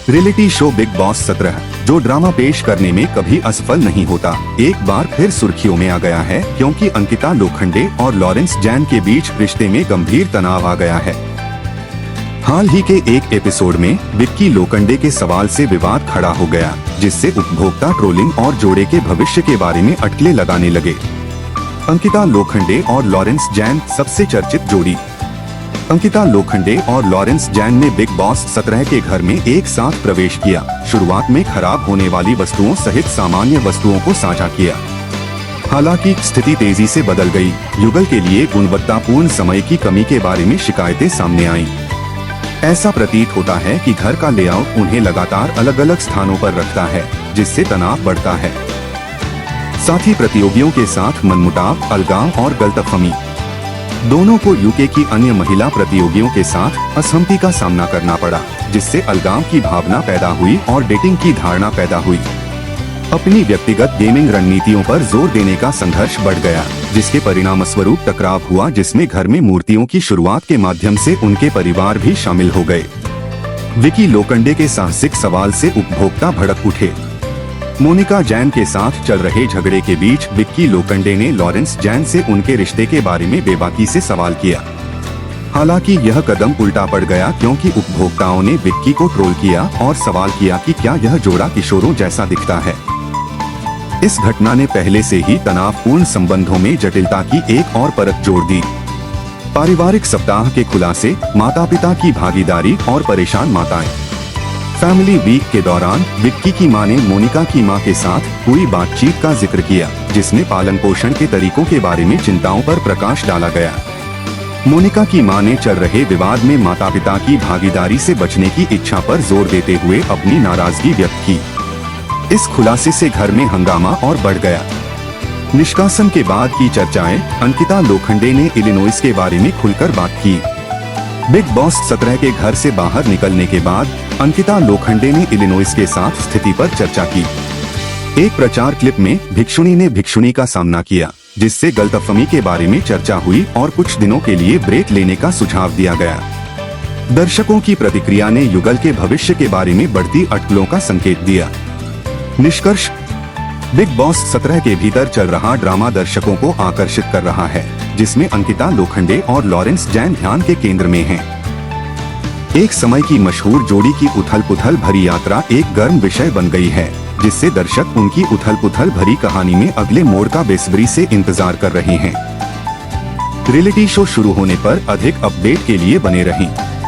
Reality show big boss 17, जो drama पेश करने में कभी असफल नहीं होता, एक बार फिर सुर्खियों में आ गया है क्योंकि अंकिता लोखंडे और लॉरेंस जैन के बीच रिश्ते में गंभीर तनाव आ गया है। हाल ही के एक एपिसोड में विक्की लोखंडे के सवाल से विवाद खड़ा हो गया, जिससे उपभोक्ता ट्रोलिंग और जोड़े के भविष्य के बारे में अटकलें लगाने लगे। अंकिता लोखंडे और लॉरेंस जैन सबसे चर्चित जोड़ी। अंकिता लोखंडे और लॉरेंस जैन ने बिग बॉस 17 के घर में एक साथ प्रवेश किया। शुरुआत में खराब होने वाली वस्तुओं सहित सामान्य वस्तुओं को साझा किया। हालांकि स्थिति तेजी से बदल गई। युगल के लिए गुणवत्तापूर्ण समय की कमी के बारे में शिकायतें सामने आईं। ऐसा प्रतीत होता है कि घर का लेआउट उन्हें लगातार अलग अलग स्थानों पर रखता है, जिससे तनाव बढ़ता है। साथ ही प्रतियोगियों के साथ मनमुटाव, अलगाव और गलतफहमी। दोनों को यूके की अन्य महिला प्रतियोगियों के साथ असहमति का सामना करना पड़ा, जिससे अलगाव की भावना पैदा हुई और डेटिंग की धारणा पैदा हुई। अपनी व्यक्तिगत गेमिंग रणनीतियों पर जोर देने का संघर्ष बढ़ गया, जिसके परिणामस्वरूप टकराव हुआ, जिसमें घर में मूर्तियों की शुरुआत के माध्यम से उनके परिवार भी शामिल हो गए। विक्की लोखंडे के साहसिक सवाल से उपभोक्ता भड़क उठे। मोनिका जैन के साथ चल रहे झगड़े के बीच विक्की लोखंडे ने लॉरेंस जैन से उनके रिश्ते के बारे में बेबाकी से सवाल किया। हालांकि यह कदम उल्टा पड़ गया क्योंकि उपभोक्ताओं ने विक्की को ट्रोल किया और सवाल किया कि क्या यह जोड़ा किशोरों जैसा दिखता है। इस घटना ने पहले से ही तनावपूर्ण संबंधों में जटिलता की एक और परत जोड़ दी। पारिवारिक सप्ताह के खुलासे, माता पिता की भागीदारी और परेशान माताएं। फैमिली वीक के दौरान विक्की की मां ने मोनिका की मां के साथ हुई बातचीत का जिक्र किया, जिसमें पालन पोषण के तरीकों के बारे में चिंताओं पर प्रकाश डाला गया। मोनिका की मां ने चल रहे विवाद में माता पिता की भागीदारी से बचने की इच्छा पर जोर देते हुए अपनी नाराजगी व्यक्त की। इस खुलासे से घर में हंगामा और बढ़ गया। निष्कासन के बाद की चर्चाएं। अंकिता लोखंडे ने इलिनॉइस के बारे में खुलकर बात की। बिग बॉस 17 के घर से बाहर निकलने के बाद अंकिता लोखंडे ने इलिनॉइस के साथ स्थिति पर चर्चा की। एक प्रचार क्लिप में भिक्षुणी ने भिक्षुणी का सामना किया, जिससे गलतफहमी के बारे में चर्चा हुई और कुछ दिनों के लिए ब्रेक लेने का सुझाव दिया गया। दर्शकों की प्रतिक्रिया ने युगल के भविष्य के बारे में बढ़ती अटकलों का संकेत दिया। निष्कर्ष: बिग बॉस 17 के भीतर चल रहा ड्रामा दर्शकों को आकर्षित कर रहा है, जिसमें अंकिता लोखंडे और लॉरेंस जैन ध्यान के केंद्र में हैं। एक समय की मशहूर जोड़ी की उथल-पुथल भरी यात्रा एक गर्म विषय बन गई है, जिससे दर्शक उनकी उथल-पुथल भरी कहानी में अगले मोड़ का बेसब्री से इंतजार कर रहे हैं। रियलिटी शो शुरू होने पर अधिक अपडेट के लिए बने रहें।